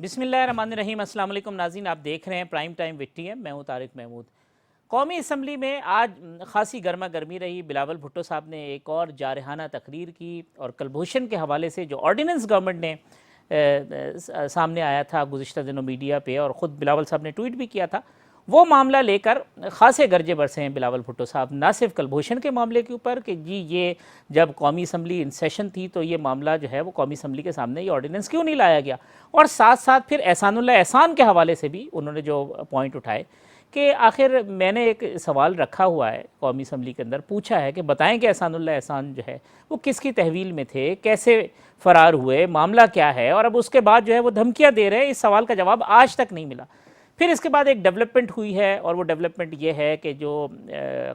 بسم اللہ الرحمن الرحیم۔ السلام علیکم ناظرین، آپ دیکھ رہے ہیں prime time with T M. میں ہوں طارق محمود۔ قومی اسمبلی میں آج خاصی گرما گرمی رہی۔ بلاول بھٹو صاحب نے ایک اور جارحانہ تقریر کی اور کلبھوشن کے حوالے سے جو آرڈیننس گورنمنٹ نے سامنے آیا تھا گزشتہ دنوں میڈیا پہ، اور خود بلاول صاحب نے ٹویٹ بھی کیا تھا، وہ معاملہ لے کر خاصے گرجے برسے ہیں بلاول بھٹو صاحب، نہ صرف کلبھوشن کے معاملے کے اوپر کہ جی یہ جب قومی اسمبلی ان سیشن تھی تو یہ معاملہ جو ہے وہ قومی اسمبلی کے سامنے یہ آرڈیننس کیوں نہیں لایا گیا، اور ساتھ ساتھ پھر احسان اللہ احسان کے حوالے سے بھی انہوں نے جو پوائنٹ اٹھائے کہ آخر میں نے ایک سوال رکھا ہوا ہے قومی اسمبلی کے اندر، پوچھا ہے کہ بتائیں کہ احسان اللہ احسان جو ہے وہ کس کی تحویل میں تھے، کیسے فرار ہوئے، معاملہ کیا ہے، اور اب اس کے بعد جو ہے وہ دھمکیاں دے رہے ہیں۔ اس سوال کا جواب آج تک نہیں ملا۔ پھر اس کے بعد ایک ڈیولپمنٹ ہوئی ہے، اور وہ ڈیولپمنٹ یہ ہے کہ جو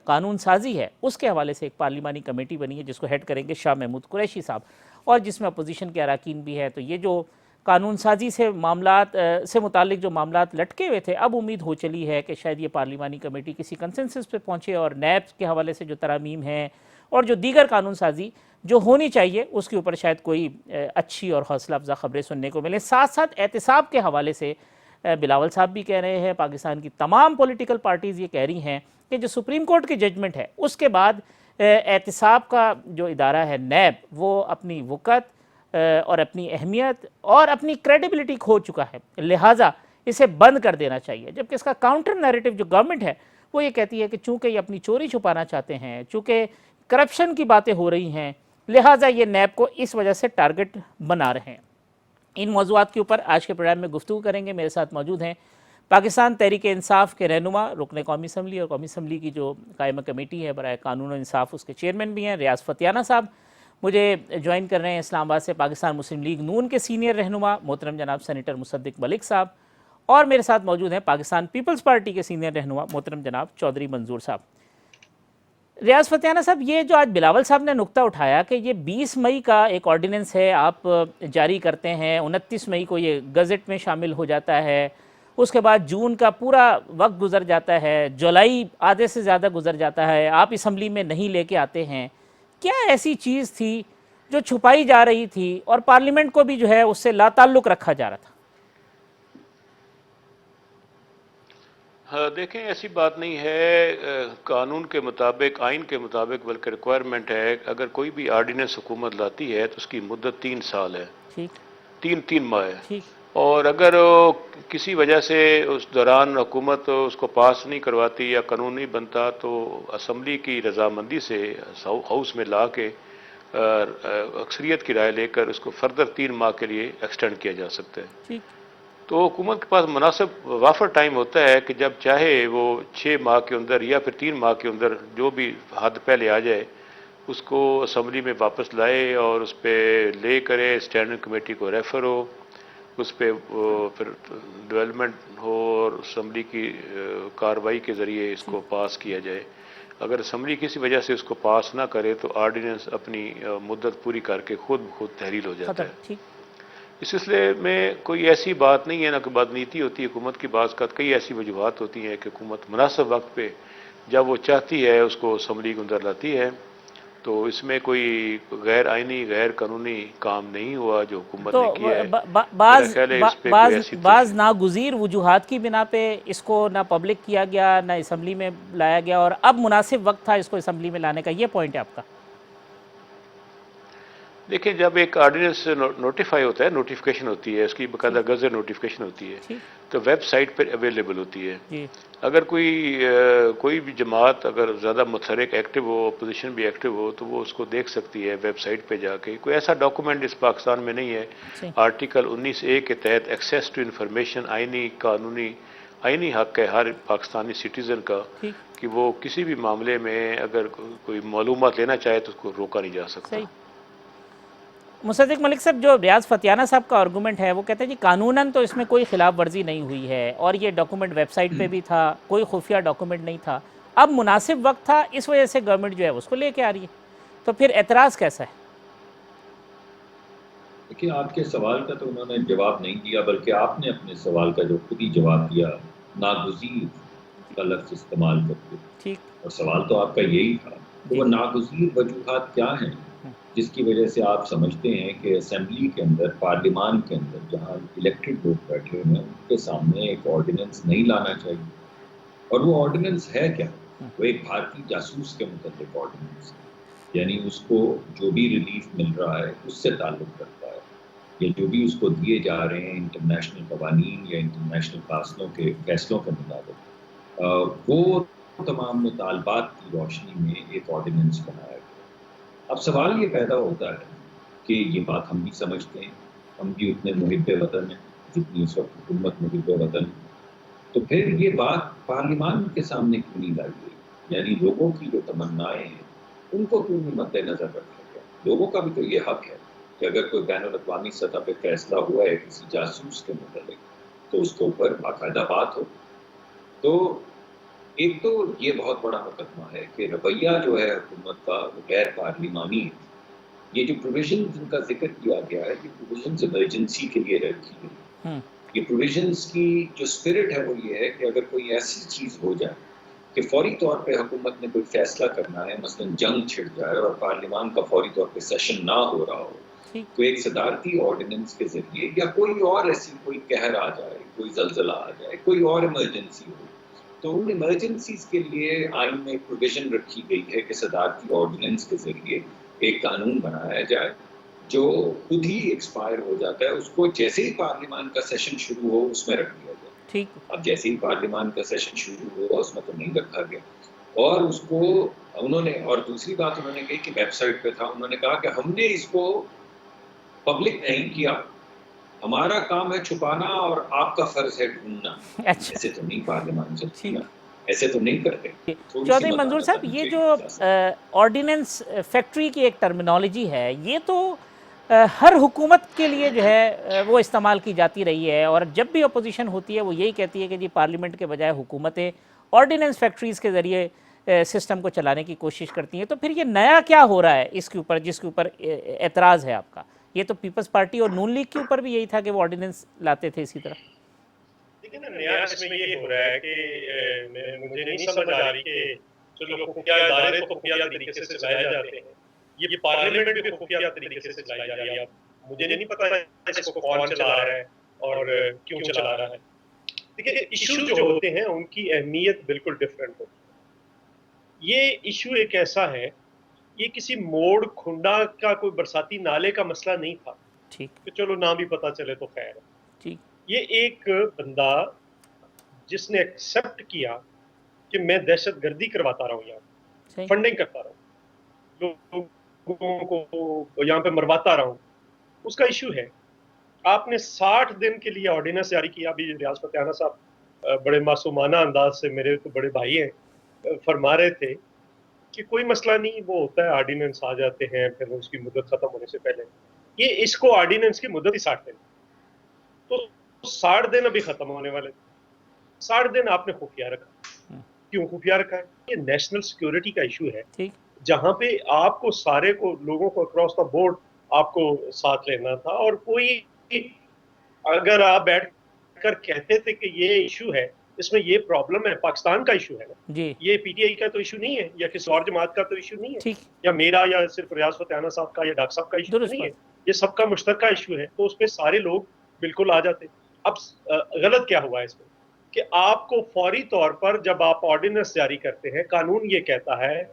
قانون سازی ہے اس کے حوالے سے ایک پارلیمانی کمیٹی بنی ہے جس کو ہیڈ کریں گے شاہ محمود قریشی صاحب، اور جس میں اپوزیشن کے اراکین بھی ہے۔ تو یہ جو قانون سازی سے معاملات سے متعلق جو معاملات لٹکے ہوئے تھے، اب امید ہو چلی ہے کہ شاید یہ پارلیمانی کمیٹی کسی کنسنسس پہ پہنچے اور نیب کے حوالے سے جو ترامیم ہیں اور جو دیگر قانون سازی جو ہونی چاہیے اس کے اوپر شاید کوئی اچھی اور حوصلہ افزا خبریں سننے کو ملیں۔ ساتھ ساتھ احتساب کے حوالے سے بلاول صاحب بھی کہہ رہے ہیں، پاکستان کی تمام پولیٹیکل پارٹیز یہ کہہ رہی ہیں کہ جو سپریم کورٹ کی ججمنٹ ہے اس کے بعد احتساب کا جو ادارہ ہے نیب، وہ اپنی وقت اور اپنی اہمیت اور اپنی کریڈیبلٹی کھو چکا ہے، لہٰذا اسے بند کر دینا چاہیے۔ جبکہ اس کا کاؤنٹر نیریٹو جو گورنمنٹ ہے وہ یہ کہتی ہے کہ چونکہ یہ اپنی چوری چھپانا چاہتے ہیں، چونکہ کرپشن کی باتیں ہو رہی ہیں، لہٰذا یہ نیب کو اس وجہ سے ٹارگٹ بنا رہے ہیں۔ ان موضوعات کے اوپر آج کے پروگرام میں گفتگو کریں گے۔ میرے ساتھ موجود ہیں پاکستان تحریک انصاف کے رہنما، رکن قومی اسمبلی اور قومی اسمبلی کی جو قائمہ کمیٹی ہے برائے قانون و انصاف اس کے چیئرمین بھی ہیں ریاض فتیانہ صاحب۔ مجھے جوائن کر رہے ہیں اسلام آباد سے پاکستان مسلم لیگ نون کے سینئر رہنما محترم جناب سینیٹر مصدق ملک صاحب، اور میرے ساتھ موجود ہیں پاکستان پیپلز پارٹی کے سینئر رہنما محترم جناب چودھری منظور صاحب۔ ریاض فتیانہ صاحب، یہ جو آج بلاول صاحب نے نقطہ اٹھایا کہ یہ 20 مئی کا ایک آرڈیننس ہے، آپ جاری کرتے ہیں، 29 مئی کو یہ گزٹ میں شامل ہو جاتا ہے، اس کے بعد جون کا پورا وقت گزر جاتا ہے، جولائی آدھے سے زیادہ گزر جاتا ہے، آپ اسمبلی میں نہیں لے کے آتے ہیں۔ کیا ایسی چیز تھی جو چھپائی جا رہی تھی اور پارلیمنٹ کو بھی جو ہے اس سے لا تعلق رکھا جا رہا تھا؟ ہاں دیکھیں، ایسی بات نہیں ہے، قانون کے مطابق، آئین کے مطابق بلکہ ریکوائرمنٹ ہے، اگر کوئی بھی آرڈیننس حکومت لاتی ہے تو اس کی مدت 3 سال ہے، ٹھیک تین ماہ ہے، ٹھیک اور اگر کسی وجہ سے اس دوران حکومت اس کو پاس نہیں کرواتی یا قانون نہیں بنتا تو اسمبلی کی رضامندی سے ہاؤس میں لا کے اکثریت کی رائے لے کر اس کو فردر 3 ماہ کے لیے ایکسٹینڈ کیا جا سکتا ہے۔ ٹھیک تو حکومت کے پاس مناسب وافر ٹائم ہوتا ہے کہ جب چاہے وہ 6 ماہ کے اندر یا پھر 3 ماہ کے اندر جو بھی حد پہلے آ جائے اس کو اسمبلی میں واپس لائے اور اس پہ لے کرے، اسٹینڈنگ کمیٹی کو ریفر ہو، اس پہ پھر ڈیولپمنٹ ہو اور اسمبلی کی کارروائی کے ذریعے اس کو پاس کیا جائے۔ اگر اسمبلی کسی وجہ سے اس کو پاس نہ کرے تو آرڈیننس اپنی مدت پوری کر کے خود تحلیل ہو جاتا ختم۔ ہے۔ ٹھیک اس سلسلے میں کوئی ایسی بات نہیں ہے، نہ کوئی بدنیتی ہوتی ہے حکومت کی، بعض کا کئی ایسی وجوہات ہوتی ہیں کہ حکومت مناسب وقت پہ جب وہ چاہتی ہے اس کو اسمبلی کے اندر لاتی ہے، تو اس میں کوئی غیر آئینی غیر قانونی کام نہیں ہوا جو حکومت تو نے کیا ہے۔ میرا بعض خیال ہے اس پہ کوئی ایسی بعض ناگزیر وجوہات کی بنا پہ اس کو نہ پبلک کیا گیا نہ اسمبلی میں لایا گیا، اور اب مناسب وقت تھا اس کو اسمبلی میں لانے کا، یہ پوائنٹ ہے آپ کا؟ دیکھیں، جب ایک آرڈیننس نوٹیفائی ہوتا ہے، نوٹیفیکیشن ہوتی ہے، اس کی باقاعدہ گزر نوٹیفیکیشن ہوتی ہے، ٹھیک تو ویب سائٹ پر اویلیبل ہوتی ہے۔ جی اگر کوئی بھی جماعت اگر زیادہ متحرک ایکٹیو ہو، اپوزیشن بھی ایکٹیو ہو، تو وہ اس کو دیکھ سکتی ہے ویب سائٹ پہ جا کے۔ کوئی ایسا ڈاکومنٹ اس پاکستان میں نہیں ہے۔ صحیح آرٹیکل 19A کے تحت ایکسیس ٹو انفارمیشن آئینی حق ہے ہر پاکستانی سٹیزن کا ٹھیک کہ وہ کسی بھی معاملے میں اگر کوئی معلومات لینا چاہے تو اس کو روکا نہیں جا سکتا۔ صحیح۔ مصدق ملک صاحب، جو ریاض فتیانہ صاحب کا آرگومنٹ ہے وہ کہتے ہیں جی قانوناً تو اس میں کوئی خلاف ورزی نہیں ہوئی ہے، اور یہ ڈاکومنٹ ویب سائٹ پہ بھی تھا، کوئی خفیہ ڈاکومنٹ نہیں تھا، اب مناسب وقت تھا، اس وجہ سے گورنمنٹ جو ہے اس کو لے کے آ رہی ہے، تو پھر اعتراض کیسا ہے؟ دیکھیے، آپ کے سوال کا تو انہوں نے جواب نہیں دیا، بلکہ آپ نے اپنے سوال کا جو خود ہی جواب دیا ناگزیر کا لفظ استعمال کرتے، ٹھیک اور سوال تو آپ کا یہی تھا کہ جی وہ ناگزیر وجوہات کیا ہیں جس کی وجہ سے آپ سمجھتے ہیں کہ اسمبلی کے اندر، پارلیمان کے اندر جہاں الیکٹڈ لوگ بیٹھے ہوئے ہیں، ان کے سامنے ایک آرڈیننس نہیں لانا چاہیے. اور وہ آرڈیننس ہے کیا؟ وہ ایک بھارتی جاسوس کے متعلق آرڈیننس ہے. یعنی اس کو جو بھی ریلیف مل رہا ہے اس سے تعلق رکھتا ہے، یا جو بھی اس کو دیے جا رہے ہیں انٹرنیشنل قوانین یا انٹرنیشنل فیصلوں کے مطابق، وہ تمام مطالبات کی روشنی میں ایک آرڈیننس بنایا گیا. اب سوال یہ پیدا ہوتا ہے کہ یہ بات ہم بھی سمجھتے ہیں، ہم بھی اتنے محب وطن ہیں جتنی اس وقت حکومت محب وطن ہے، تو پھر یہ بات پارلیمان کے سامنے کیوں نہیں لائی گئی؟ یعنی لوگوں کی جو تمنائیں ہیں ان کو کیوں نہیں مد نظر رکھا گیا؟ لوگوں کا بھی تو یہ حق ہے کہ اگر کوئی بین الاقوامی سطح پہ فیصلہ ہوا ہے کسی جاسوس کے متعلق تو اس کے اوپر باقاعدہ بات ہو. تو ایک تو یہ بہت بڑا مقدمہ ہے کہ رویہ جو ہے حکومت کا وہ غیر پارلیمانی ہے. یہ جو پروویژنز جن کا ذکر کیا گیا ہے، یہ پروویژنز ایمرجنسی کے لیے رکھی گئی. یہ پروویژنز کی جو اسپرٹ ہے وہ یہ ہے کہ اگر کوئی ایسی چیز ہو جائے کہ فوری طور پہ حکومت نے کوئی فیصلہ کرنا ہے، مثلا جنگ چھڑ جائے اور پارلیمان کا فوری طور پہ سیشن نہ ہو رہا ہو، تو ایک صدارتی آرڈیننس کے ذریعے یا کوئی اور ایسی کوئی قہر آ جائے، کوئی زلزلہ آ جائے، کوئی اور ایمرجنسی ہو، تو ان ایمرجنسیز کے لیے آئین میں پروویژن رکھی گئی ہے کہ صدارتی آرڈیننس کے ذریعے ایک قانون بنایا جائے جو خود ہی ایکسپائر ہو جاتا ہے، اس کو جیسے ہی پارلیمان کا سیشن شروع ہو اس میں رکھ دیا جائے. ٹھیک. اب جیسے ہی پارلیمان کا سیشن شروع ہوا اس میں تو نہیں رکھا گیا. اور اس کو انہوں نے، اور دوسری بات انہوں نے کہی کہ ویب سائٹ پہ تھا، انہوں نے کہا کہ ہم نے اس کو پبلک نہیں کیا، ہمارا کام ہے چھپانا اور آپ کا فرض ہے ڈھونڈنا. اچھا. ایسے تو نہیں پارلیمان چلتی ٹھیک. نا، ایسے تو نہیں کرتے. تھوڑی سی چودھری منظور متانت صاحب، آنی یہ چاہیے جو سیاست. آرڈیننس فیکٹری کی ایک ٹرمینالوجی ہے، یہ تو ہر حکومت کے لیے جو ہے وہ استعمال کی جاتی رہی ہے، اور جب بھی اپوزیشن ہوتی ہے وہ یہی کہتی ہے کہ جی پارلیمنٹ کے بجائے حکومتیں آرڈیننس فیکٹریز کے ذریعے سسٹم کو چلانے کی کوشش کرتی ہیں. تو پھر یہ نیا کیا ہو رہا ہے اس کے اوپر جس کے اوپر اعتراض ہے آپ کا؟ یہ تو پیپلز پارٹی اور نون لیگ کے اوپر بھی یہی تھا کہ وہ آرڈیننس لاتے تھے اسی طرح. لیکن نیا اس میں یہ ہو رہا ہے کہ مجھے نہیں سمجھ آ رہی کہ چلو خفیہ ادارے تو خفیہ طریقے سے چلائے جاتے ہیں، یہ پارلیمنٹ بھی خفیہ طریقے سے چلائی جا رہی ہے. اب مجھے نہیں پتا اس کو کون چلا رہا ہے اور کیوں چلا رہا ہے. دیکھیں، ایشو جو ہوتے ہیں ان کی اہمیت بالکل ڈفرینٹ ہوتی ہے. یہ ایشو ایک ایسا ہے، یہ کسی موڑ کھنڈا کا کوئی برساتی نالے کا مسئلہ نہیں تھا ٹھیک. کہ چلو نہ بھی پتا چلے تو خیر ہے. ٹھیک. یہ ایک بندہ جس نے ایکسپٹ کیا کہ میں دہشت گردی کرواتا رہا ہوں، یہاں فنڈنگ کرتا رہا ہوں، لوگوں کو یہاں پہ مرواتا رہا ہوں، اس کا ایشو ہے. آپ نے 60 دن کے لیے آرڈیننس جاری کیا. ابھی ریاض فتح صاحب بڑے معصومانہ انداز سے، میرے تو بڑے بھائی ہیں، فرما رہے تھے کہ کوئی مسئلہ نہیں، وہ ہوتا ہے آرڈیننس آ جاتے ہیں پھر اس کی مدت ختم ہونے سے پہلے. یہ اس کو آرڈیننس کی مدت ہی 60 دن، تو 60 دن ابھی ختم ہونے والے تھے. 60 دن آپ نے خفیہ رکھا. کیوں خفیہ رکھا ہے؟ یہ نیشنل سیکیورٹی کا ایشو ہے، جہاں پہ آپ کو سارے کو لوگوں کو اکراس دا بورڈ آپ کو ساتھ لینا تھا. اور کوئی اگر آپ بیٹھ کر کہتے تھے کہ یہ ایشو ہے، اس میں یہ پرابلم ہے، پاکستان کا ایشو ہے نا، یہ پی ٹی آئی کا تو ایشو نہیں ہے، یا کسی اور جماعت کا تو ایشو نہیں ہے، یا میرا یا صرف ریاض فتح صاحب کا یا ڈاکٹر صاحب کا ایشو نہیں ہے، یہ سب کا مشترکہ ایشو ہے. تو اس پہ سارے لوگ بالکل آ جاتے. اب غلط کیا ہوا اس میں کہ آپ کو فوری طور پر جب آپ آرڈیننس جاری کرتے ہیں، قانون یہ کہتا ہے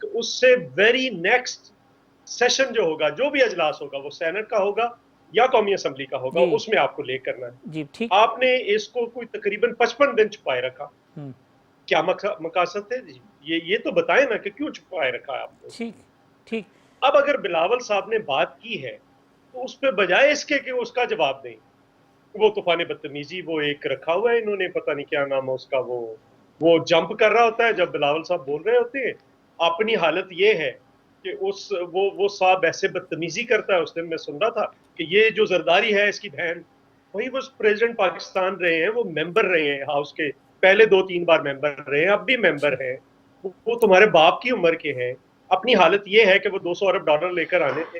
کہ اس سے ویری نیکسٹ سیشن جو ہوگا، جو بھی اجلاس ہوگا، وہ سینٹ کا ہوگا یا قومی اسمبلی کا ہوگا، اس میں آپ کو لے کرنا ہے. آپ نے اس کو کوئی تقریباً 55 دن چھپائے رکھا. کیا مقاصد تھے؟ یہ تو بتائیں نا کہ کیوں چھپائے رکھا ہے آپ نے. ٹھیک. اب اگر بلاول صاحب نے بات کی ہے تو اس پہ بجائے اس کے کہ اس کا جواب دیں، وہ طوفان بدتمیزی وہ ایک رکھا ہوا ہے انہوں نے، پتہ نہیں کیا نام ہے اس کا، وہ جمپ کر رہا ہوتا ہے جب بلاول صاحب بول رہے ہوتے ہیں. اپنی حالت یہ ہے کہ وہ صاحب ایسے بدتمیزی کرتا ہے. اس دن میں سن رہا تھا کہ یہ جو زرداری ہے اس کی بہن، وہی وہ پریزیڈنٹ پاکستان رہے ہیں، وہ ممبر رہے ہیں ہاؤس کے، پہلے 2-3 بار ممبر رہے ہیں، اب بھی ممبر ہیں، وہ تمہارے باپ کی عمر کے ہیں. اپنی حالت یہ ہے کہ وہ $200 ارب لے کر آنے تھے.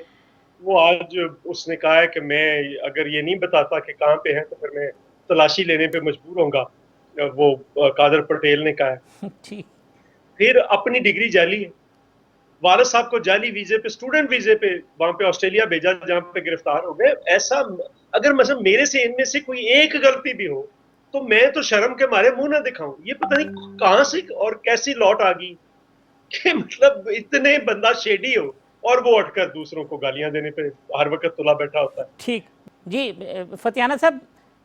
وہ آج اس نے کہا ہے کہ میں اگر یہ نہیں بتاتا کہ کہاں پہ ہیں تو پھر میں تلاشی لینے پہ مجبور ہوں گا. وہ قادر پٹیل نے کہا ہے. پھر اپنی ڈگری جعلی ہے. والد صاحب کو جعلی ویزے پہ اسٹوڈنٹ ویزے پہ وہاں پہ آسٹریلیا بھیجا جہاں پہ گرفتار ہو گئے. ایسا اگر مثلا میرے سے ان میں سے کوئی ایک غلطی بھی ہو تو میں تو شرم کے مارے منہ نہ دکھاؤں. یہ پتہ نہیں کہاں سے اور کیسی لوٹ آ گئی کہ مطلب اتنے بندہ شیڈی ہو اور وہ اٹھ کر دوسروں کو گالیاں دینے پہ ہر وقت تلا بیٹھا ہوتا ہے. ٹھیک جی فتیانہ صاحب،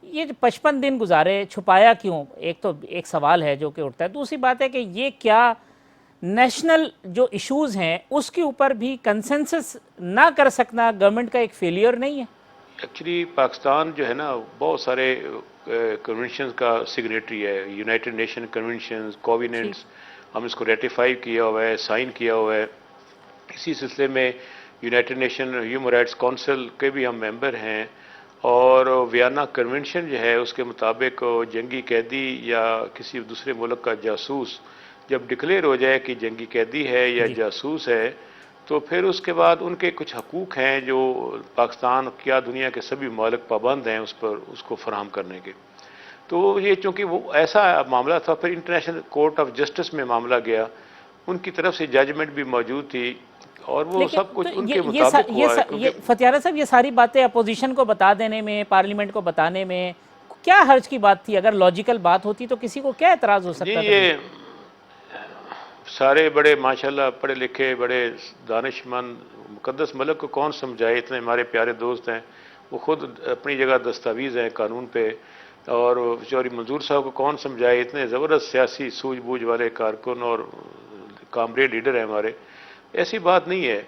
یہ جو 55 دن گزارے چھپایا کیوں؟ ایک تو ایک سوال ہے جو کہ اٹھتا ہے. دوسری بات ہے کہ یہ کیا نیشنل جو ایشوز ہیں اس کے اوپر بھی کنسنسس نہ کر سکنا گورنمنٹ کا ایک فیلئر نہیں ہے؟ ایکچولی پاکستان جو ہے نا بہت سارے کنونشنز کا سگریٹری ہے، یونائٹڈ نیشن کنونشنز، کوویننٹس، ہم اس کو ریٹیفائی کیا ہوا ہے، سائن کیا ہوا ہے. اسی سلسلے میں United nation human rights council کے بھی ہم ممبر ہیں. اور ویانا کنونشن جو ہے اس کے مطابق جنگی قیدی یا کسی دوسرے ملک کا جاسوس جب ڈکلیئر ہو جائے کہ جنگی قیدی ہے یا جاسوس ہے تو پھر اس کے بعد ان کے کچھ حقوق ہیں جو پاکستان کیا دنیا کے سبھی ممالک پابند ہیں اس پر، اس کو فراہم کرنے کے. تو یہ چونکہ وہ ایسا معاملہ تھا، پھر انٹرنیشنل کورٹ آف جسٹس میں معاملہ گیا، ان کی طرف سے ججمنٹ بھی موجود تھی اور وہ سب کچھ ان کے مطابق ہوا ہے. فتیانہ صاحب یہ ساری باتیں اپوزیشن کو بتا دینے میں، پارلیمنٹ کو بتانے میں کیا حرج کی بات تھی؟ اگر لاجیکل بات ہوتی تو کسی کو کیا اعتراض ہو سکتا تھا؟ یہ سارے بڑے ماشاءاللہ پڑھے لکھے بڑے دانش مند مقدس ملک کو کون سمجھائے، اتنے ہمارے پیارے دوست ہیں، وہ خود اپنی جگہ دستاویز ہیں قانون پہ. اور چوہدری منظور صاحب کو کون سمجھائے، اتنے زبردست سیاسی سوجھ بوجھ والے کارکن اور کامریڈ لیڈر ہیں ہمارے. ایسی بات نہیں ہے.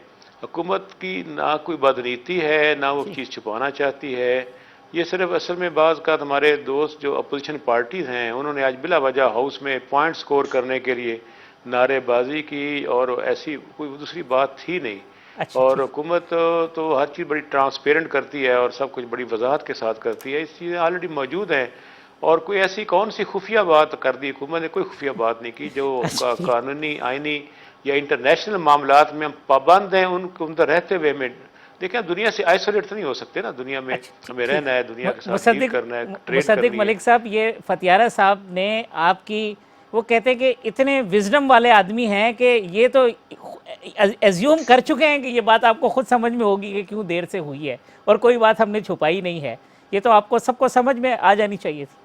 حکومت کی نہ کوئی بدنیتی ہے، نہ وہ چیز چھپانا چاہتی ہے. یہ صرف اصل میں بعض کا ہمارے دوست جو اپوزیشن پارٹیز ہیں انہوں نے آج بلا وجہ ہاؤس میں پوائنٹ سکور کرنے کے لیے نعرے بازی کی، اور ایسی کوئی دوسری بات تھی نہیں. اور حکومت تو ہر چیز بڑی ٹرانسپیرنٹ کرتی ہے اور سب کچھ بڑی وضاحت کے ساتھ کرتی ہے. اس چیزیں آلریڈی موجود ہیں اور کوئی ایسی کون سی خفیہ بات کر دی حکومت نے؟ کوئی خفیہ بات نہیں کی. جو قانونی آئینی یا انٹرنیشنل معاملات میں ہم پابند ہیں ان کے اندر رہتے ہوئے ہمیں دیکھیں دنیا سے آئسولیٹ تو نہیں ہو سکتے نا. دنیا میں ہمیں رہنا ہے، دنیا کے ساتھ ڈیل کرنا ہے، ٹریڈ کرنی ہے. مصدق ملک صاحب، یہ فتیانہ صاحب نے آپ کی، وہ کہتے ہیں کہ اتنے وزڈم والے آدمی ہیں کہ یہ تو ایزیوم کر چکے ہیں کہ یہ بات آپ کو خود سمجھ میں ہوگی کہ کیوں دیر سے ہوئی ہے اور کوئی بات ہم نے چھپائی نہیں ہے. یہ تو آپ کو سب کو سمجھ میں آ جانی چاہیے تھی.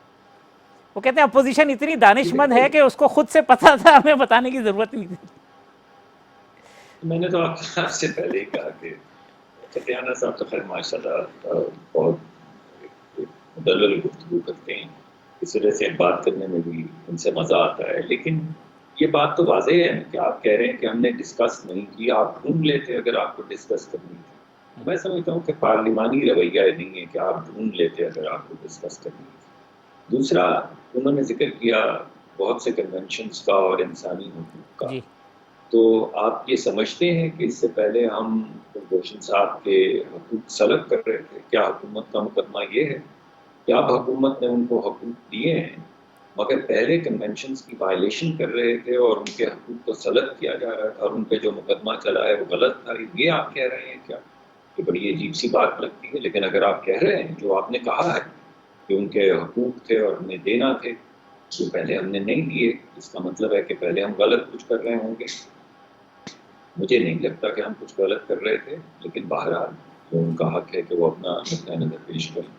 وہ کہتے ہیں اپوزیشن اتنی دانش مند ہے کہ اس کو خود سے پتہ تھا، ہمیں بتانے کی ضرورت نہیں تھی. میں نے تو آپ سے پہلے ہی کہا کہ فتیانہ صاحب تو خیر ماشاءاللہ بہت مدلل گفتگو کرتے ہیں، اس وجہ سے بات کرنے میں بھی ان سے مزہ آتا ہے. لیکن یہ بات تو واضح ہے کہ آپ کہہ رہے ہیں کہ ہم نے ڈسکس نہیں کی. آپ ڈھونڈ لیتے اگر آپ کو ڈسکس کرنی تھی. میں سمجھتا ہوں کہ پارلیمانی رویہ نہیں ہے کہ آپ ڈھونڈ لیتے اگر آپ کو ڈسکس کرنی تھی. دوسرا، انہوں نے ذکر کیا بہت سے کنونشنز کا اور انسانی حقوق کا. تو آپ یہ سمجھتے ہیں کہ اس سے پہلے ہم کلبھوشن صاحب کے حقوق سلب کر رہے تھے؟ کیا حکومت کا مقدمہ یہ ہے کہ اب حکومت نے ان کو حقوق دیے ہیں مگر پہلے کنونشنز کی وائلیشن کر رہے تھے اور ان کے حقوق کو سلب کیا جا رہا تھا اور ان پہ جو مقدمہ چلا ہے وہ غلط تھا؟ یہ آپ کہہ رہے ہیں کیا؟ یہ بڑی عجیب سی بات لگتی ہے. لیکن اگر آپ کہہ رہے ہیں جو آپ نے کہا ہے کہ ان کے حقوق تھے اور ہمیں دینا تھے جو پہلے ہم نے نہیں دیے، اس کا مطلب ہے کہ پہلے ہم غلط کچھ کر رہے ہوں گے. مجھے نہیں لگتا کہ ہم کچھ غلط کر رہے تھے، لیکن بہرحال جو ان کا حق ہے کہ وہ اپنا نقطۂ نظر پیش کریں.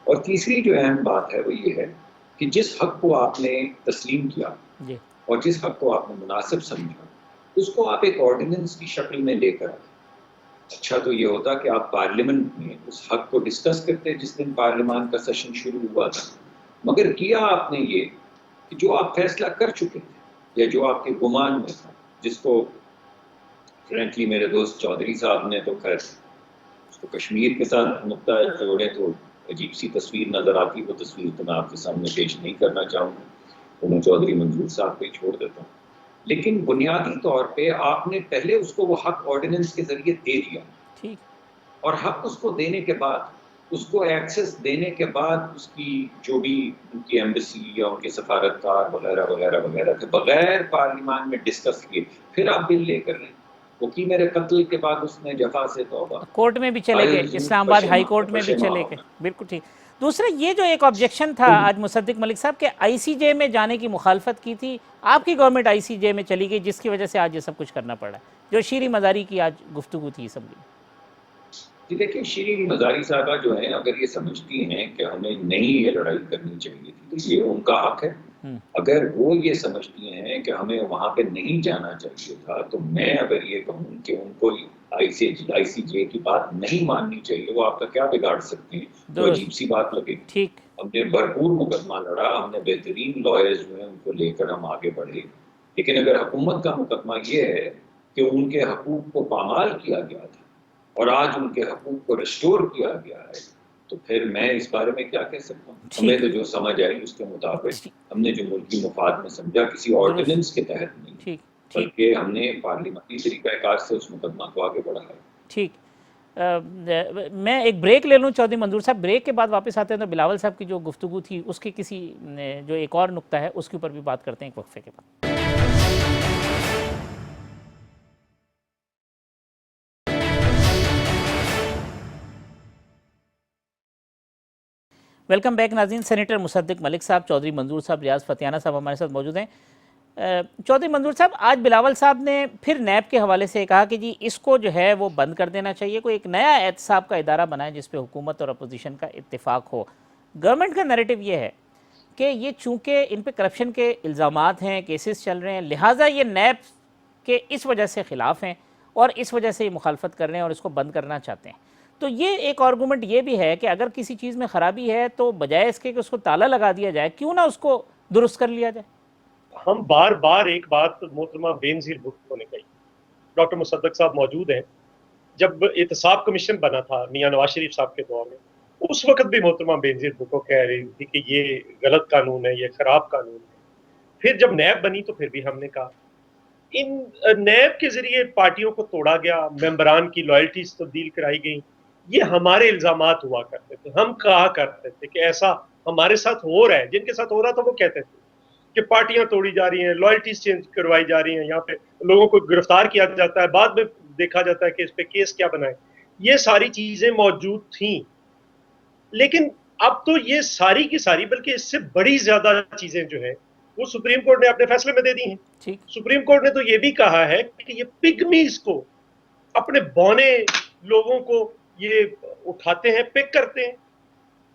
اور تیسری جو اہم بات ہے وہ یہ ہے کہ جس حق کو آپ نے تسلیم کیا جی اور جس حق کو آپ نے مناسب سمجھا اس کو آپ ایک آرڈیننس کی شکل میں لے کر آئے. اچھا تو یہ ہوتا کہ آپ پارلیمنٹ میں اس حق کو ڈسکس کرتے جس دن پارلیمان کا سیشن شروع ہوا تھا، مگر کیا آپ نے یہ کہ جو آپ فیصلہ کر چکے تھے یا جو آپ کے گمان میں تھا، جس کو فرینکلی میرے دوست چودھری صاحب نے تو خیر اس کو کشمیر کے ساتھ نقطہ جوڑے تو عجیب سی تصویر نظر آتی. وہ تصویر تو میں آپ کے سامنے پیش نہیں کرنا چاہوں گا، تو میں چودھری منظور صاحب پہ ہی چھوڑ دیتا ہوں. لیکن بنیادی طور پہ آپ نے پہلے اس کو وہ حق آرڈیننس کے ذریعے دے دیا، اور حق اس کو دینے کے بعد، اس کو ایکسس دینے کے بعد اس کی جو بھی ان کی ایمبیسی یا ان کے سفارتکار وغیرہ وغیرہ وغیرہ تھے بغیر پارلیمان میں ڈسکس کیے پھر آپ بل لے کر رہے ہیں. وہ کی میرے قتل کے بعد اس نے جفا سے توبہ، کورٹ میں بھی چلے گئے، اسلام آباد ہائی کورٹ میں بھی چلے گئے. بالکل ٹھیک. دوسرا یہ جو ایک آبجیکشن تھا آج مصدق ملک صاحب کہ آئی سی جے میں جانے کی مخالفت کی تھی، آپ کی گورنمنٹ آئی سی جے میں چلی گئی جس کی وجہ سے آج یہ سب کچھ کرنا پڑا ہے، جو شیریں مزاری کی آج گفتگو تھی اسمبلی میں۔ جی دیکھیں، شیریں مزاری صاحبہ جو ہیں اگر یہ سمجھتی ہیں کہ ہمیں نہیں یہ لڑائی کرنی چاہیے تھی تو یہ ان کا حق ہے۔ اگر وہ یہ سمجھتی ہیں کہ ہمیں وہاں پہ نہیں جانا چاہیے تھا تو میں اگر یہ کہوں کہ ان کو آئی سی جے کی بات نہیں ماننی چاہیے، وہ آپ کا کیا بگاڑ سکتے ہیں؟ تو عجیب سی بات لگے گی۔ ٹھیک، ہم نے بھرپور مقدمہ لڑا، ہم نے بہترین لائرز جو ہیں ان کو لے کر ہم آگے بڑھے، لیکن اگر حکومت کا مقدمہ یہ ہے کہ ان کے حقوق کو پامال کیا گیا تھا اور آج ان کے حقوق کو ریسٹور کیا گیا ہے، تو پھر میں اس بارے میں کیا کہہ سکتا ہوں؟ ہمیں تو جو سمجھ آئی اس کے مطابق ہم نے جو ملکی مفاد میں سمجھا، کسی آرڈیننس کے تحت نہیں بلکہ ہم نے پارلیمانی طریقہ کار سے اس مقدمہ کو آگے بڑھایا۔ ٹھیک، میں ایک بریک لے لوں چودھری منظور صاحب، بریک کے بعد واپس آتے ہیں تو بلاول صاحب کی جو گفتگو تھی اس کے کسی جو ایک اور نقطہ ہے اس کے اوپر بھی بات کرتے ہیں ایک وقفے کے بعد۔ ویلکم بیک ناظرین، سینیٹر مصدق ملک صاحب، چودھری منظور صاحب، ریاض فتیانہ صاحب ہمارے ساتھ موجود ہیں۔ چودھری منظور صاحب، آج بلاول صاحب نے پھر نیب کے حوالے سے کہا کہ جی اس کو جو ہے وہ بند کر دینا چاہیے، کوئی ایک نیا احتساب کا ادارہ بنائے جس پہ حکومت اور اپوزیشن کا اتفاق ہو۔ گورنمنٹ کا نیریٹو یہ ہے کہ یہ چونکہ ان پہ کرپشن کے الزامات ہیں، کیسز چل رہے ہیں، لہٰذا یہ نیب کے اس وجہ سے خلاف ہیں اور اس وجہ سے یہ مخالفت کر رہے ہیں اور اس کو بند کرنا چاہتے ہیں۔ تو یہ ایک آرگومنٹ یہ بھی ہے کہ اگر کسی چیز میں خرابی ہے تو بجائے اس کے کہ اس کو تالا لگا دیا جائے، کیوں نہ اس کو درست کر لیا جائے؟ ہم بار بار ایک بات محترمہ بینظیر بھٹو نے کہی، ڈاکٹر مصدق صاحب موجود ہیں، جب احتساب کمیشن بنا تھا میاں نواز شریف صاحب کے دور میں، اس وقت بھی محترمہ بینظیر بھٹو کہہ رہی تھی کہ یہ غلط قانون ہے، یہ خراب قانون ہے۔ پھر جب نیب بنی تو پھر بھی ہم نے کہا ان نیب کے ذریعے پارٹیوں کو توڑا گیا، ممبران کی لائلٹیز تبدیل کرائی گئی، یہ ہمارے الزامات ہوا کرتے تھے۔ ہم کہا کرتے تھے کہ ایسا ہمارے ساتھ ہو رہا ہے، جن کے ساتھ ہو رہا تھا وہ کہتے تھے کہ پارٹیاں توڑی جا رہی ہیں، لائلٹیز چینج کروائی جا رہی ہیں، یہاں پہ لوگوں کو گرفتار کیا جاتا ہے، بعد میں دیکھا جاتا ہے کہ اس پہ کیس کیا بنائے۔ یہ ساری چیزیں موجود تھیں، لیکن اب تو یہ ساری کی ساری بلکہ اس سے بڑی زیادہ چیزیں جو ہیں وہ سپریم کورٹ نے اپنے فیصلے میں دے دی ہیں۔ سپریم کورٹ نے تو یہ بھی کہا ہے کہ یہ پگمیز کو، اپنے بونے لوگوں کو یہ اٹھاتے ہیں، پک کرتے ہیں،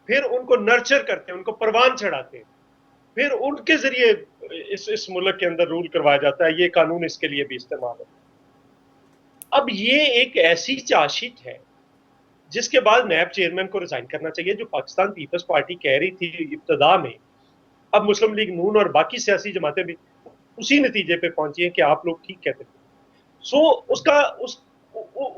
پھر ان کو نرچر کرتے ہیں، ان کو پروان چڑھاتے ہیں، پھر ان کے ذریعے اس ملک کے اندر رول کروایا جاتا ہے۔ یہ قانون اس کے لیے بھی استعمال ہوتا ہے۔ اب یہ ایک ایسی چارج شیٹ ہے جس کے بعد نیب چیئرمین کو ریزائن کرنا چاہیے، جو پاکستان پیپلز پارٹی کہہ رہی تھی ابتدا میں۔ اب مسلم لیگ نون اور باقی سیاسی جماعتیں بھی اسی نتیجے پہ پہنچی ہیں کہ آپ لوگ ٹھیک کہتے تھے۔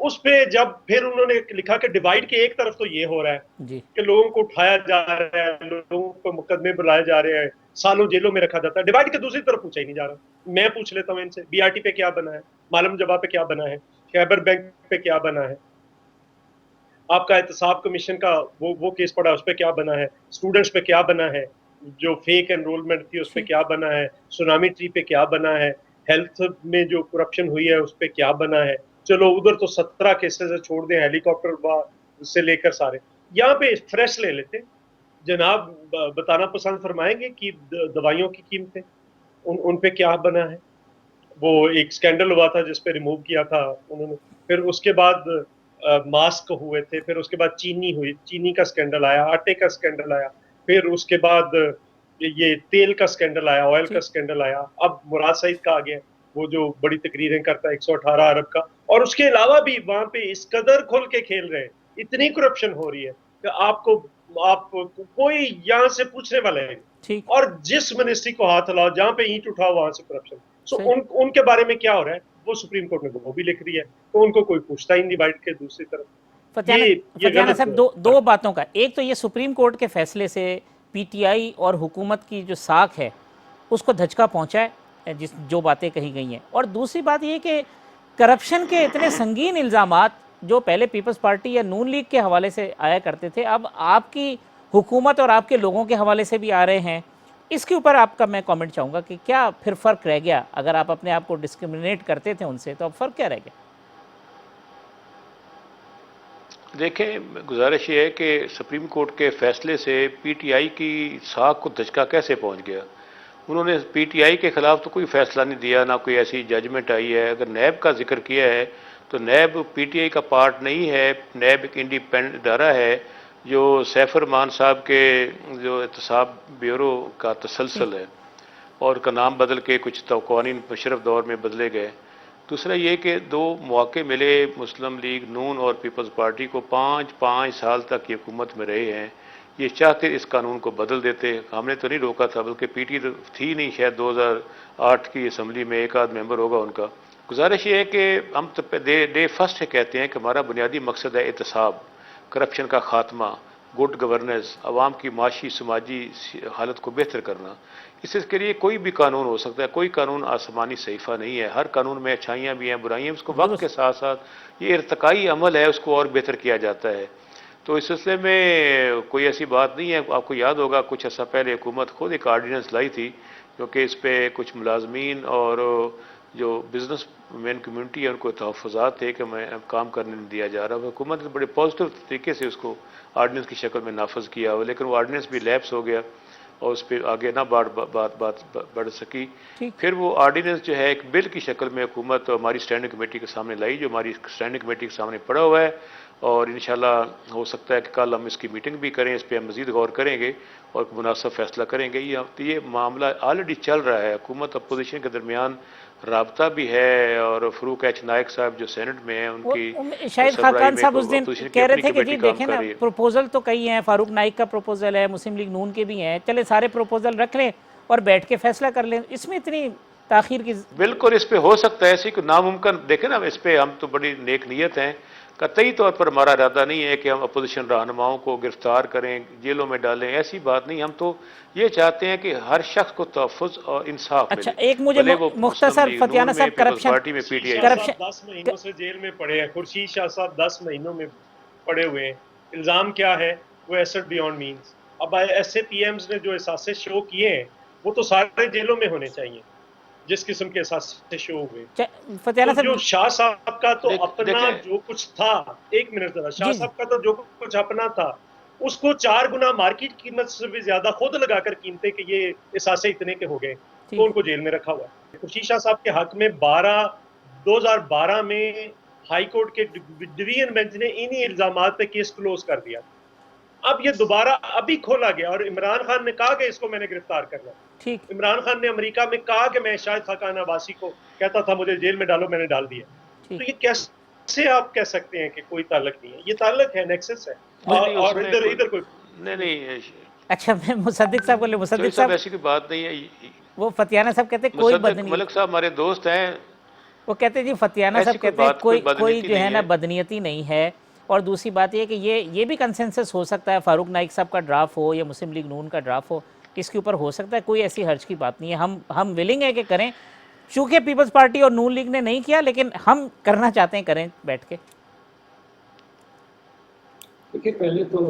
اس پہ جب پھر انہوں نے لکھا کہ ڈیوائیڈ کے ایک طرف تو یہ ہو رہا ہے کہ لوگوں کو اٹھایا جا رہا ہے، لوگوں کو مقدمے بلائے جا رہے ہیں، سالوں جیلوں میں رکھا جاتا ہے، ڈیوائیڈ کے دوسری طرف پوچھا ہی نہیں جا رہا۔ میں پوچھ لیتا ہوں ان سے، بی آر ٹی پہ کیا بنا ہے، معلم جبا پہ کیا بنا ہے، خیبر بینک پہ کیا بنا ہے، آپ کا احتساب کمیشن کا وہ کیس پڑا اس پہ کیا بنا ہے، اسٹوڈنٹس پہ کیا بنا ہے، جو فیک انرولمنٹ تھی اس پہ کیا بنا ہے، سونامی ٹری پہ کیا بنا ہے، ہیلتھ میں جو کرپشن ہوئی ہے اس پہ کیا بنا ہے۔ چلو ادھر تو 17 کیسز چھوڑ دیں، ہیلی کاپٹر سے لے کر سارے، یہاں پہ فریش لے لیتے۔ جناب بتانا پسند فرمائیں گے کہ دوائیوں کی قیمتیں ان پہ کیا بنا ہے؟ وہ ایک سکینڈل ہوا تھا جس پہ ریموو کیا تھا انہوں نے، پھر اس کے بعد ماسک ہوئے تھے، پھر اس کے بعد چینی ہوئی، چینی کا سکینڈل آیا، آٹے کا سکینڈل آیا، پھر اس کے بعد یہ تیل کا سکینڈل آیا، آئل کا سکینڈل آیا، اب مراد سعید کا آ گیا، وہ جو بڑی تقریریں کرتا ہے 118 ارب کا، اور اس کے علاوہ بھی وہاں پہ اس قدر کھل کے کھیل رہے ہیں، اتنی کرپشن ہو رہی ہے کہ آپ کوئی یہاں سے پوچھنے والا ہے، اور جس منسٹری کو ہاتھ لاؤ، جہاں پہ اینٹ اٹھاؤ وہاں سے کرپشن۔ ان کے بارے میں کیا ہو رہا ہے وہ سپریم کورٹ نے وہ بھی لکھ رہی ہے، تو ان کو کوئی پوچھتا ہی نہیں ڈیوائیڈ کے دوسری طرف۔ فتیانہ صاحب دو باتوں کا، ایک تو یہ سپریم کورٹ کے فیصلے سے پی ٹی آئی اور حکومت کی جو ساکھ ہے اس کو دھچکا پہنچا ہے جو باتیں کہی گئی ہیں، اور دوسری بات یہ کہ کرپشن کے اتنے سنگین الزامات جو پہلے پیپلز پارٹی یا نون لیگ کے حوالے سے آیا کرتے تھے، اب آپ کی حکومت اور آپ کے لوگوں کے حوالے سے بھی آ رہے ہیں، اس کے اوپر آپ کا میں کامنٹ چاہوں گا کہ کیا پھر فرق رہ گیا؟ اگر آپ اپنے آپ کو ڈسکرمنیٹ کرتے تھے ان سے تو اب فرق کیا رہ گیا؟ دیکھیں گزارش یہ ہے کہ سپریم کورٹ کے فیصلے سے پی ٹی آئی کی ساکھ کو دھچکا کیسے پہنچ گیا. انہوں نے پی ٹی آئی کے خلاف تو کوئی فیصلہ نہیں دیا، نہ کوئی ایسی ججمنٹ آئی ہے. اگر نیب کا ذکر کیا ہے تو نیب پی ٹی آئی کا پارٹ نہیں ہے. نیب ایک انڈیپینڈنٹ ادارہ ہے جو سیف الرحمان صاحب کے جو احتساب بیورو کا تسلسل ہے، اور کا نام بدل کے کچھ قوانین مشرف دور میں بدلے گئے. دوسرا یہ کہ 2 مواقع ملے مسلم لیگ نون اور پیپلز پارٹی کو، 5 سال تک یہ حکومت میں رہے ہیں. یہ چاہتے اس قانون کو بدل دیتے، ہم نے تو نہیں روکا تھا، بلکہ پی ٹی تھی نہیں شاید 2008 کی اسمبلی میں، ایک آدھ ممبر ہوگا ان کا. گزارش یہ ہے کہ ہم تو ڈے فرسٹ سے کہتے ہیں کہ ہمارا بنیادی مقصد ہے احتساب، کرپشن کا خاتمہ، گڈ گورننس، عوام کی معاشی سماجی حالت کو بہتر کرنا. اس کے لیے کوئی بھی قانون ہو سکتا ہے، کوئی قانون آسمانی صحیفہ نہیں ہے. ہر قانون میں اچھائیاں بھی ہیں، برائیاں، اس کو وقت کے ساتھ ساتھ یہ ارتقائی عمل ہے، اس کو اور بہتر کیا جاتا ہے. تو اس سلسلے میں کوئی ایسی بات نہیں ہے. آپ کو یاد ہوگا کچھ عرصہ پہلے حکومت خود ایک آرڈیننس لائی تھی، کیونکہ اس پہ کچھ ملازمین اور جو بزنس مین کمیونٹی ہے ان کو تحفظات تھے کہ میں کام کرنے نہیں دیا جا رہا. حکومت نے بڑے پازیٹیو طریقے سے اس کو آرڈیننس کی شکل میں نافذ کیا ہوا، لیکن وہ آرڈیننس بھی لیپس ہو گیا اور اس پہ آگے نہ بات بڑھ سکی. پھر وہ آرڈیننس جو ہے ایک بل کی شکل میں حکومت ہماری اسٹینڈنگ کمیٹی کے سامنے لائی، جو ہماری اسٹینڈنگ کمیٹی کے سامنے پڑا ہوا ہے، اور انشاءاللہ ہو سکتا ہے کہ کل ہم اس کی میٹنگ بھی کریں، اس پہ ہم مزید غور کریں گے اور مناسب فیصلہ کریں گے. یہ معاملہ آلریڈی چل رہا ہے، حکومت اپوزیشن کے درمیان رابطہ بھی ہے، اور فروخ ایچ نائک صاحب جو سینٹ میں ہیں ان کی شاہد سربراہی خاقان میں صاحب اس دن اپوزیشن کی کہہ رہے اپنی تھے کہ کمیٹی جی کام دیکھیں کر نا، رہی ہے. پروپوزل تو کئی ہیں، فاروق نائک کا پروپوزل ہے، مسلم لیگ نون کے بھی ہیں، چلے سارے پروپوزل رکھ لیں اور بیٹھ کے فیصلہ کر لیں. اس میں اتنی تاخیر کی بالکل اس پہ ہو سکتا ہے، ایسی کوئی ناممکن دیکھیں نا، اس پہ ہم تو بڑی نیک نیت ہیں. قطعی طور پر ہمارا ارادہ نہیں ہے کہ ہم اپوزیشن رہنماؤں کو گرفتار کریں، جیلوں میں ڈالیں، ایسی بات نہیں. ہم تو یہ چاہتے ہیں کہ ہر شخص کو تحفظ اور انصاف اچھا ملے، ایک مجھے بھلے وہ مسلم مختصر لیگ فتیانہ نون میں، صاحب پیپلز کرپشن پارٹی میں، پی ٹی خورشید آئی شاہ میں. صاحب 10 مہینوں سے جیل میں پڑے ہیں. خورشید شاہ صاحب 10 مہینوں میں پڑے ہوئے ہیں. الزام کیا ہے؟ وہ ایسٹ بیونڈ مینز. اب ایس اے پی ایمز نے جو احساسے شو کیے ہیں وہ تو سارے جیلوں میں ہونے چاہیے جس قسم کے احساسے شو ہوئے. فتیانہ تو صاحب جو شاہ صاحب کا تو اپنا دیکھیں جو کچھ تھا، ایک منٹ ذرا، شاہ جی صاحب کا تو جو کچھ اپنا تھا اس کو 4 گنا مارکیٹ قیمت سے بھی زیادہ خود لگا کر قیمتیں کہ یہ احساسے اتنے کے ہو گئے، تو ان کو جیل میں رکھا ہوا ہے. خورشید شاہ صاحب کے حق میں 2012 میں ہائی کورٹ کے ڈویژن بینچ نے انہی الزامات پہ کیس کلوز کر دیا. اب یہ دوبارہ ابھی کھولا گیا اور عمران خان نے کہا کہ اس کو میں نے گرفتار کرنا. ٹھیک. عمران خان نے امریکہ میں کہا کہ میں شاہد خاقان عباسی کو کہتا تھا مجھے جیل میں ڈالو، میں نے ڈال دیا. تو یہ کیسے آپ کہہ سکتے ہیں کہ کوئی تعلق نہیں ہے؟ یہ تعلق ہے، نیکسس ہے. اس اور میں ادھر کوئی نہیں اچھا میں مصدق صاحب کو لے، چوہی مصدق صاحب صاحب ایسی کوئی بات نہیں ہے. وہ فتیانہ صاحب کہتے ہیں کوئی مصدق ملک صاحب ہمارے دوست ہیں. وہ کہتے ہیں جی فتیانہ ایسی صاحب کہتے ہیں کوئی کوئی بدنیتی جو ہے نہیں نا بدنیتی نہیں ہے. اور دوسری بات یہ کہ یہ بھی کنسنسس ہو سکتا ہے، فاروق نائک صاحب کا ڈرافٹ ہو یا مسلم لیگ نون کا ڈرافٹ ہو، اس کے اوپر ہو سکتا ہے، کوئی ایسی حرج کی بات نہیں ہے. ہم ولنگ ہے کہ کریں، چونکہ پیپلز پارٹی اور نون لیگ نے نہیں کیا، لیکن ہم کرنا چاہتے ہیں، کریں بیٹھ کے. دیکھیے پہلے تو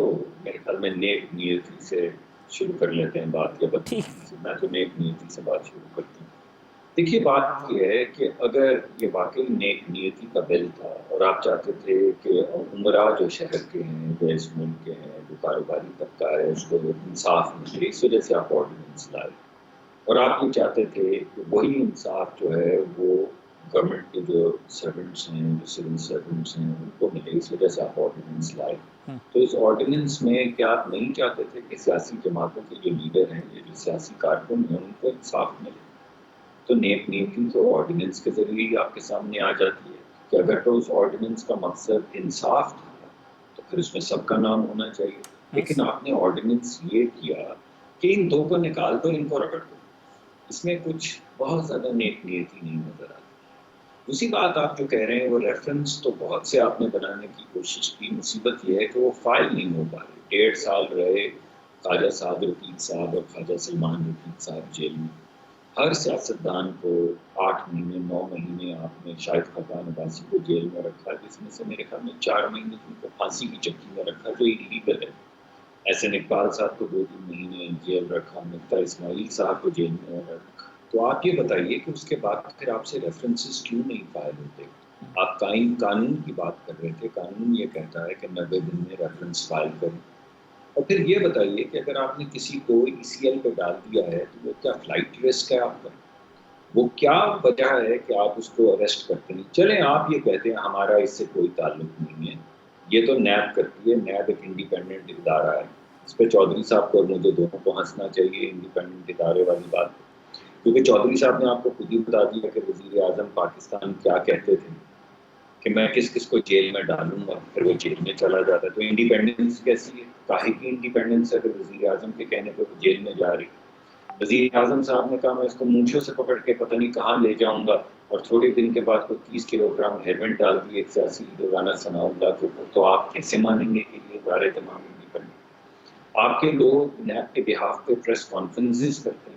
میرے خیال میں نیک نیتی سے شروع کر لیتے ہیں بات، یا بدنیتی سے. میں تو نیک نیتی سے بات شروع کرتی ہوں. دیکھیے بات یہ ہے کہ اگر یہ واقعی نیک نیتی کا بل تھا اور آپ چاہتے تھے کہ عمرا جو شہر کے ہیں، جو اس ملک کے ہیں، جو کاروباری طبقہ ہے، اس کو انصاف ملے، اس وجہ سے آپ آرڈیننس لائے، اور آپ یہ چاہتے تھے کہ وہی انصاف جو ہے وہ گورنمنٹ کے جو سرونٹس ہیں، جو سول سرونٹس ہیں، ان کو ملے، اس وجہ سے آپ آرڈیننس لائے. تو اس آرڈیننس میں کیا آپ نہیں چاہتے تھے کہ سیاسی جماعتوں کے جو لیڈر ہیں، جو سیاسی کارکن ہیں، ان کو انصاف ملے؟ تو نیک نیتی تو آرڈیننس کے ذریعے ہی آپ کے سامنے آ جاتی ہے کہ اگر تو اس آرڈیننس کا مقصد انصاف تھا تو پھر اس میں سب کا نام ہونا چاہیے. لیکن آپ نے آرڈیننس یہ کیا کہ ان دو کو نکال دو، ان کو رگڑ دو. اس میں کچھ بہت زیادہ نیک نیتی نہیں نظر آتی. دوسری بات آپ جو کہہ رہے ہیں وہ ریفرنس تو بہت سے آپ نے بنانے کی کوشش کی. مصیبت یہ ہے کہ وہ فائل نہیں ہو پا رہے. 1.5 سال رہے خواجہ سعد رفیق صاحب اور خواجہ سلمان رفیق صاحب جیل میں. ہر سیاستدان کو 8 مہینے 9 مہینے آپ نے شاہد خاقان عباسی کو جیل میں رکھا، جس میں سے میرے خیال میں 4 مہینے ان کو پھانسی کی چکی میں رکھا، جو انلیگل ہے. احسن اقبال صاحب کو 2-3 مہینے جیل رکھا، مفتا اسماعیل صاحب کو جیل میں رکھا. تو آپ یہ بتائیے کہ اس کے بعد پھر آپ سے ریفرنسز کیوں نہیں فائل ہوتے؟ آپ قانون کی بات کر رہے تھے. قانون یہ کہتا ہے کہ 90 دن میں ریفرنس فائل کریں. اور پھر یہ بتائیے کہ اگر آپ نے کسی کو ECL پہ ڈال دیا ہے تو وہ کیا فلائٹ رسک ہے آپ کا؟ وہ کیا وجہ ہے کہ آپ اس کو اریسٹ کرتے ہیں؟ چلیں آپ یہ کہتے ہیں ہمارا اس سے کوئی تعلق نہیں ہے, یہ تو نیب کرتی ہے. نیب ایک انڈیپینڈنٹ ادارہ ہے. اس پہ چودھری صاحب کو اور مجھے دونوں کو ہنسنا چاہیے انڈیپینڈنٹ ادارے والی بات پہ, کیونکہ چودھری صاحب نے آپ کو خود ہی بتا دیا کہ وزیر اعظم پاکستان کیا کہتے تھے کہ میں کس کس کو جیل میں ڈالوں گا, پھر وہ جیل میں چلا جاتا ہے. تو انڈیپینڈنس کیسی ہے؟ کاہے کی انڈیپینڈنس ہے اگر وزیر اعظم کے کہنے پہ وہ جیل میں جا رہی؟ وزیر اعظم صاحب نے کہا میں اس کو مونچھوں سے پکڑ کے پتہ نہیں کہاں لے جاؤں گا, اور تھوڑے دن کے بعد کوئی 30 کلو گرام ہیروین ڈال دی ایک سیاسی روزانہ ثناء اللہ کے اوپر. تو آپ کیسے مانیں گے کہ یہ ادارے تمام انڈیپینڈنٹ؟ آپ کے لوگ نیب کے بہاف پہ پریس کانفرنسز کرتے ہیں,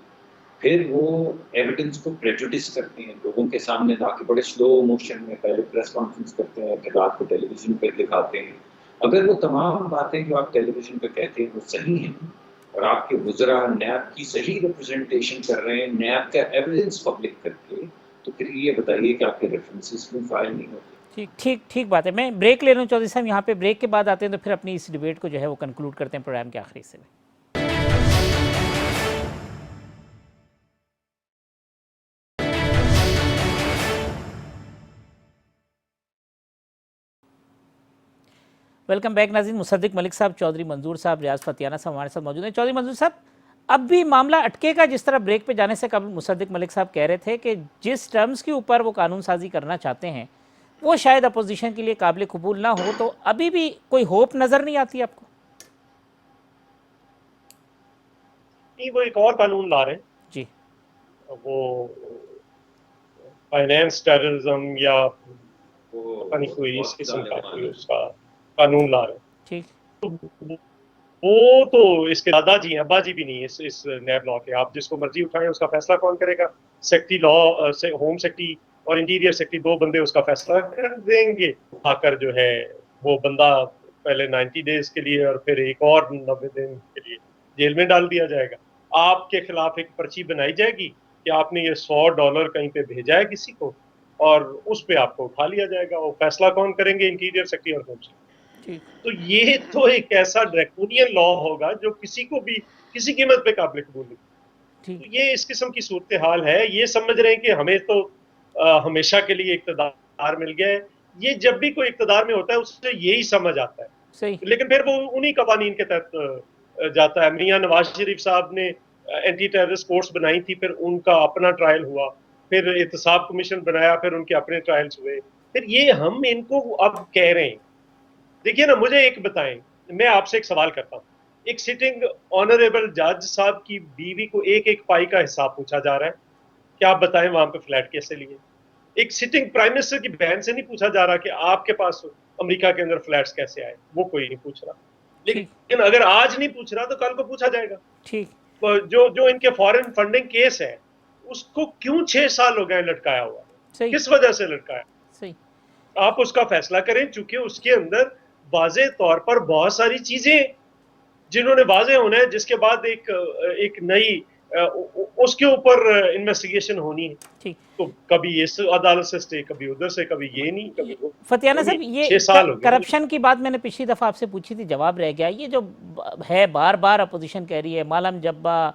پھر وہ ایویڈنس کو پریجوڈس کرتے ہیں لوگوں کے سامنے لا کے بڑے سلو موشن میں, پہلے پریس کانفرنس کرتے ہیں پھر رات کو ٹیلی ویژن پہ دکھاتے ہیں. اگر وہ تمام باتیں جو آپ ٹیلی ویژن پہ کہتے ہیں وہ صحیح ہیں اور آپ کے وزراء نیب کی صحیح ریپرزنٹیشن کر رہے ہیں نیب کا ایویڈنس پبلک کر کے, تو پھر یہ بتائیے کہ آپ کے ریفرنسز کیوں فائل نہیں ہوتے؟ ٹھیک بات ہے. میں بریک لے رہا ہوں چودھری صاحب, یہاں پہ بریک کے بعد آتے ہیں تو پھر اپنی اس ڈیبیٹ کو جو ہے وہ کنکلوڈ کرتے ہیں پروگرام کے آخری حصے میں. ویلکم بیک ناظرین. مصدق ملک صاحب, چودھری منظور صاحب, ریاض فتیانہ صاحب ہمارے ساتھ موجود ہیں. چودھری منظور صاحب, اب بھی معاملہ اٹکے کا, جس طرح بریک پہ جانے سے قبل مصدق ملک صاحب کہہ رہے تھے کہ جس ٹرمز کے اوپر وہ قانون سازی کرنا چاہتے ہیں وہ شاید اپوزیشن کے لیے قابل قبول نہ ہو, تو ابھی بھی کوئی ہوپ نظر نہیں آتی آپ کو؟ نہیں, وہ ایک اور قانون لا رہے ہیں جی, وہ فائنینس ٹیررزم یا پتہ نہیں کوئی اس قسم کا کوئی اس کا قانون لا رہے ہیں. ٹھیک, وہ تو اس کے دادا جی ہیں, ابا جی بھی نہیں اس نیب لا کے. آپ جس کو مرضی اٹھائیں, اس کا فیصلہ کون کرے گا؟ سیکٹری لا, ہوم سیکٹری اور انٹیریئر سیکٹری, دو بندے اس کا فیصلہ کر دیں گے. آ کر جو ہے وہ بندہ پہلے 90 ڈیز کے لیے اور پھر ایک اور 90 دن کے لیے جیل میں ڈال دیا جائے گا. آپ کے خلاف ایک پرچی بنائی جائے گی کہ آپ نے یہ $100 کہیں پہ بھیجا ہے کسی کو, اور اس پہ آپ کو اٹھا لیا جائے گا. وہ فیصلہ کون کریں گے؟ انٹیریئر سیکٹری اور ہوم سیکٹری. ٹھیک, تو یہ تو ایک ایسا ڈریکونین لا ہوگا جو کسی کو بھی کسی قیمت پہ قابل قبول نہیں. ٹھیک, تو یہ اس قسم کی صورتحال ہے. یہ سمجھ رہے ہیں کہ ہمیں تو ہمیشہ کے لیے اقتدار مل گیا ہے. یہ جب بھی کوئی اقتدار میں ہوتا ہے اس سے یہی سمجھ آتا ہے, صحیح, لیکن پھر وہ انہی قوانین کے تحت جاتا ہے. میاں نواز شریف صاحب نے اینٹی ٹیررسٹ کورٹس بنائی تھی, پھر ان کا اپنا ٹرائل ہوا, پھر احتساب کمیشن بنایا, پھر ان کے اپنے ٹرائلز ہوئے. پھر یہ ہم ان کو اب کہہ رہے ہیں. دیکھیے نا, مجھے ایک بتائیں, میں آپ سے ایک سوال کرتا ہوں. ایک سٹنگ آنریبل جج صاحب کی بیوی کو ایک پائی کا حساب پوچھا جا رہا ہے, کیا آپ بتائیں وہاں پہ فلیٹ کیسے لیے؟ ایک سٹنگ پرائم منسٹر کی بہن سے نہیں پوچھا جا رہا کہ آپ کے پاس امریکہ کے اندر فلیٹس کیسے آئے, وہ کوئی نہیں پوچھ رہا. ٹھیک, لیکن اگر آج نہیں پوچھ رہا تو کل کو پوچھا جائے گا. ٹھیک, جو ان کے فارن فنڈنگ کیس ہے اس کو کیوں 6 سال ہو گئے لٹکایا ہوا؟ صحیح, کس وجہ سے لٹکایا؟ صحیح, آپ اس کا فیصلہ کریں, چونکہ اس کے اندر واضح طور پر بہت ساری چیزیں جنہوں نے واضح ہونا ہے, جس کے بعد ایک نئی اس کے اوپر انویسٹیگیشن ہونی ہے. ٹھیک. تو کبھی اس عدالت سے سٹے, کبھی ادھر سے, کبھی یہ نہیں, کبھی وہ. فتیانہ صاحب, یہ 6 سال ہو گئے. کرپشن کی بات میں نے پچھلی دفعہ آپ سے پوچھی تھی, جواب رہ گیا. یہ جو ہے بار بار اپوزیشن کہہ رہی ہے, مالم جبا,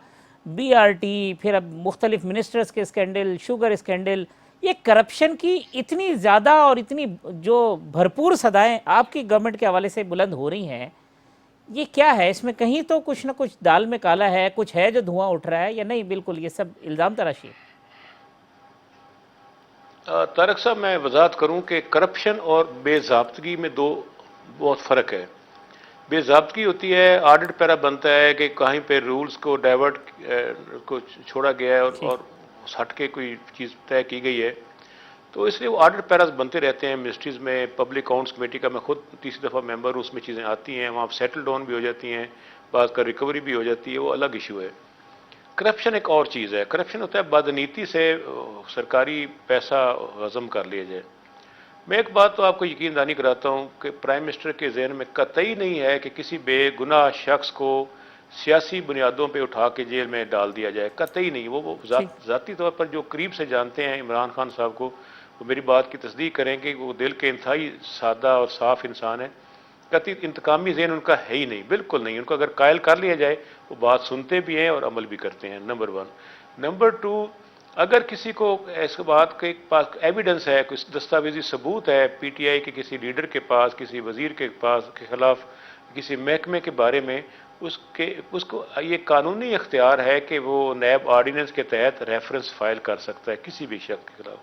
BRT, پھر اب مختلف منسٹرز کے اسکینڈل, شوگر اسکینڈل, یہ کرپشن کی اتنی زیادہ اور اتنی جو بھرپور صدائیں آپ کی گورنمنٹ کے حوالے سے بلند ہو رہی ہیں, یہ کیا ہے؟ اس میں کہیں تو کچھ نہ کچھ دال میں کالا ہے, کچھ ہے جو دھواں اٹھ رہا ہے, یا نہیں بالکل یہ سب الزام تراشی ہے؟ طارق صاحب, میں وضاحت کروں کہ کرپشن اور بے ضابطگی میں بہت فرق ہے. بے ضابطگی ہوتی ہے, آڈٹ پیرا بنتا ہے کہ کہیں پہ رولز کو ڈائیورٹ کو چھوڑا گیا ہے اور ہٹ کے کوئی چیز طے کی گئی ہے, تو اس لیے وہ آڈٹ پیراز بنتے رہتے ہیں منسٹریز میں. پبلک اکاؤنٹس کمیٹی کا میں خود تیسری دفعہ ممبر ہوں, اس میں چیزیں آتی ہیں, وہاں سیٹل ڈاؤن بھی ہو جاتی ہیں, بعض کا ریکوری بھی ہو جاتی ہے, وہ الگ ایشو ہے. کرپشن ایک اور چیز ہے. کرپشن ہوتا ہے بدنیتی سے سرکاری پیسہ ہضم کر لیا جائے. میں ایک بات تو آپ کو یقین دہانی کراتا ہوں کہ پرائم منسٹر کے ذہن میں قطعی نہیں ہے کہ کسی بے گناہ شخص کو سیاسی بنیادوں پہ اٹھا کے جیل میں ڈال دیا جائے, قطعی نہیں. وہ ذاتی طور پر جو قریب سے جانتے ہیں عمران خان صاحب کو, وہ میری بات کی تصدیق کریں کہ وہ دل کے انتہائی سادہ اور صاف انسان ہے. کتی انتقامی ذہن ان کا ہے ہی نہیں، بالکل نہیں. ان کو اگر قائل کر لیا جائے وہ بات سنتے بھی ہیں اور عمل بھی کرتے ہیں. نمبر 1. نمبر 2، اگر کسی کو اس بات کے پاس ایویڈنس ہے، کوئی دستاویزی ثبوت ہے پی ٹی آئی کے کسی لیڈر کے پاس، کسی وزیر کے پاس کے خلاف، کسی محکمے کے بارے میں، اس کو یہ قانونی اختیار ہے کہ وہ نیب آرڈیننس کے تحت ریفرنس فائل کر سکتا ہے کسی بھی شخص کے خلاف.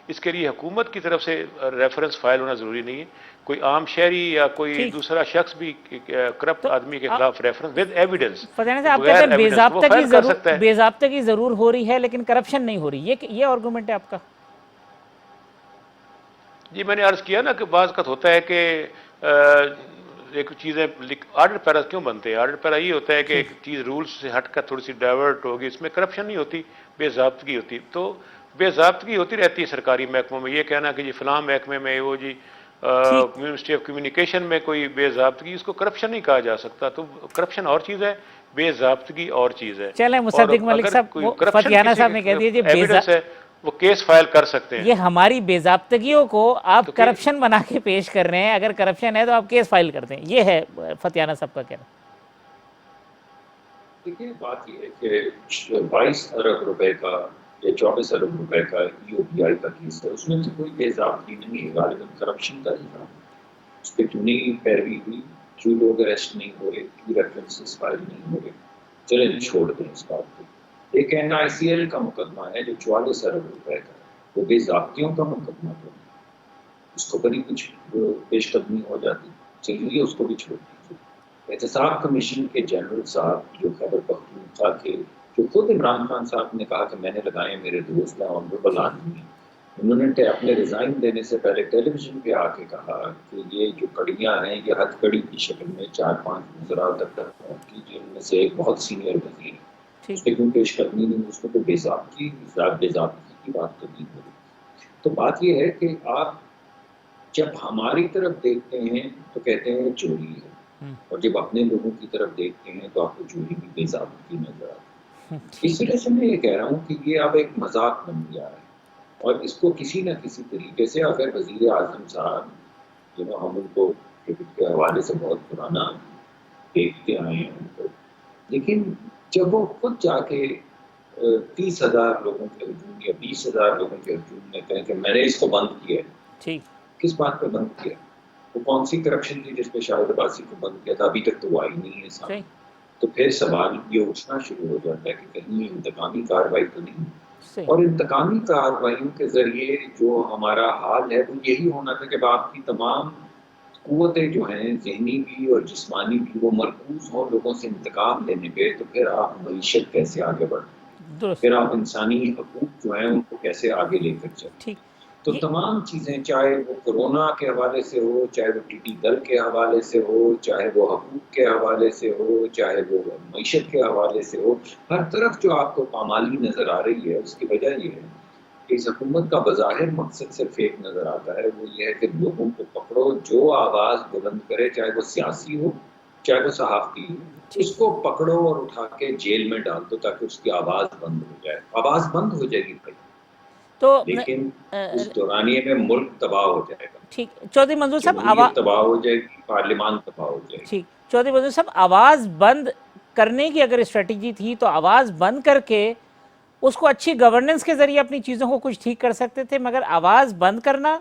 اس کے لیے حکومت کی طرف سے ریفرنس فائل ہونا ضروری نہیں ہے. کوئی عام شہری یا کوئی ٹھیک. دوسرا شخص بھی کرپٹ تو آدمی کے خلاف ریفرنس ود ایویڈنس، فتح صاحب آپ بغیر کہتے ہیں ایویڈنس وہ فائل کر سکتا ہے. بے ضابطگی ضرور ہو رہی ہے لیکن کرپشن نہیں ہو رہی، یہ آرگومنٹ ہے آپ کا؟ جی میں نے عرض کیا نا کہ بعض وقت ہوتا ہے کہ ایک چیزیں آرڈر پیرا کیوں بنتے ہیں؟ آرڈر پیرا یہ ہوتا ہے کہ ایک چیز رولز سے ہٹ کر تھوڑی سی ڈائیورٹ ہوگی، اس میں کرپشن نہیں ہوتی، بے ضابطگی ہوتی. تو بے ضابطگی ہوتی رہتی ہے سرکاری محکموں میں. یہ کہنا کہ جی فلاں محکمے میں وہ جی منسٹری آف کمیونیکیشن میں کوئی بے ضابطگی، اس کو کرپشن نہیں کہا جا سکتا. تو کرپشن اور چیز ہے، بے ضابطگی اور چیز ہے. چلیں اور مصدق ملک اگر صاحب، کوئی وہ کرپشن فتح کسی صاحب نے کہہ دیا ایویڈنس ہے وہ کیس فائل کر سکتے ہیں. یہ ہماری بے ضابطگیوں کو آپ تو کرپشن بنا کے پیش کر رہے ہیں، اگر کرپشن ہے تو آپ کیس فائل کرتے ہیں، یہ ہے فتح صاحب کا کہنا. دیکھیے بات یہ ہے کہ 22 ارب روپے کا یا 24 ارب روپے کا UPI کا کیس ہے، اس میں سے کوئی بے ضابطگی نہیں ہے، غالباً کرپشن کا ہی تھا. اس پہ کیوں نہیں پیروی ہوئی، کیوں لوگ اریسٹ نہیں ہو رہے، کیوں ریفرنسز فائل نہیں ہو رہے. چلیں چھوڑ دیں اس بات کو. ایک NICL کا مقدمہ ہے جو 44 ارب روپے کا ہے، وہ بے ضابطیوں کا مقدمہ تو ہے، اس کو بڑی کچھ پیش قدمی ہو جاتی. چلیے اس کو بھی چھوڑ دیجیے. احتساب کمیشن کے جنرل صاحب جو خیبر پختونخوا کے، جو خود عمران خان صاحب نے کہا کہ میں نے لگائے، میرے دوست ہیں، آنریبل آدمی ہیں، انہوں نے اپنے ریزائن دینے سے پہلے ٹیلی ویژن پہ آ کے کہا کہ یہ جو کڑیاں ہیں یہ ہتھ کڑی کی شکل میں 4-5 وزراء تک کیجیے، ان میں سے ایک بہت سینئر وزیر ہے، اس پہ کیوں پیش قدمی نہیں، اس میں تو بے ضابطگی کی بات کرنی ہوگی. تو بات یہ ہے کہ آپ جب ہماری طرف دیکھتے ہیں تو کہتے ہیں چوری ہے، اور جب اپنے لوگوں کی طرف دیکھتے ہیں تو آپ کو چوری کی بے ضابطگی نظر آتی ہے. اس وجہ سے میں یہ کہہ رہا ہوں کہ یہ اب ایک مذاق بن گیا ہے، اور اس کو کسی نہ کسی طریقے سے، اگر وزیر اعظم صاحب ہم ان کو کرکٹ کے حوالے سے بہت پرانا دیکھتے آئے ہیں ان کو، لیکن جب وہ خود جا کے 30,000 لوگوں کے ہجوم یا 20,000 لوگوں کے ہجوم میں کہیں کہ میں نے اس کو بند کیا ہے، کس بات پہ بند کیا؟ وہ کون سی کرپشن تھی جس پہ شاہد عباسی کو بند کیا تھا؟ ابھی تک تو وہ آئی نہیں ہے سامنے. تو پھر سوال یہ اٹھنا شروع ہو جاتا ہے کہ کہیں انتقامی کارروائی تو نہیں. اور انتقامی کارروائیوں کے ذریعے جو ہمارا حال ہے وہ یہی ہونا تھا کہ آپ کی تمام قوتیں جو ہیں ذہنی بھی اور جسمانی بھی وہ مرکوز ہوں لوگوں سے انتقام لینے پہ. تو پھر آپ معیشت کیسے آگے بڑھیں، پھر آپ انسانی حقوق جو ہیں ان کو کیسے آگے لے کر چلیں. تو تمام چیزیں، چاہے وہ کورونا کے حوالے سے ہو، چاہے وہ ٹی دل کے حوالے سے ہو، چاہے وہ حقوق کے حوالے سے ہو، چاہے وہ معیشت کے حوالے سے ہو، ہر طرف جو آپ کو پامالی نظر آ رہی ہے اس کی وجہ یہ ہے کہ اس حکومت کا بظاہر مقصد صرف ایک نظر آتا ہے، وہ یہ ہے کہ لوگوں کو پکڑو، جو آواز بلند کرے، چاہے وہ سیاسی ہو چاہے وہ صحافی ہو، اس کو پکڑو اور اٹھا کے جیل میں ڈال دو تاکہ اس کی آواز بند ہو جائے. آواز بند ہو جائے گی بھائی، تو لیکن اس دورانیے میں ملک تباہ ہو جائے گا. ٹھیک، چودھری منظور صاحب جمہوریت تباہ ہو جائے گی، پارلیمان تباہ ہو جائے گی. ٹھیک، چودھری منظور صاحب آواز بند کرنے کی اگر اسٹریٹجی تھی تو آواز بند کر کے اس کو اچھی گورننس کے ذریعے اپنی چیزوں کو کچھ ٹھیک کر سکتے تھے، مگر آواز بند کرنا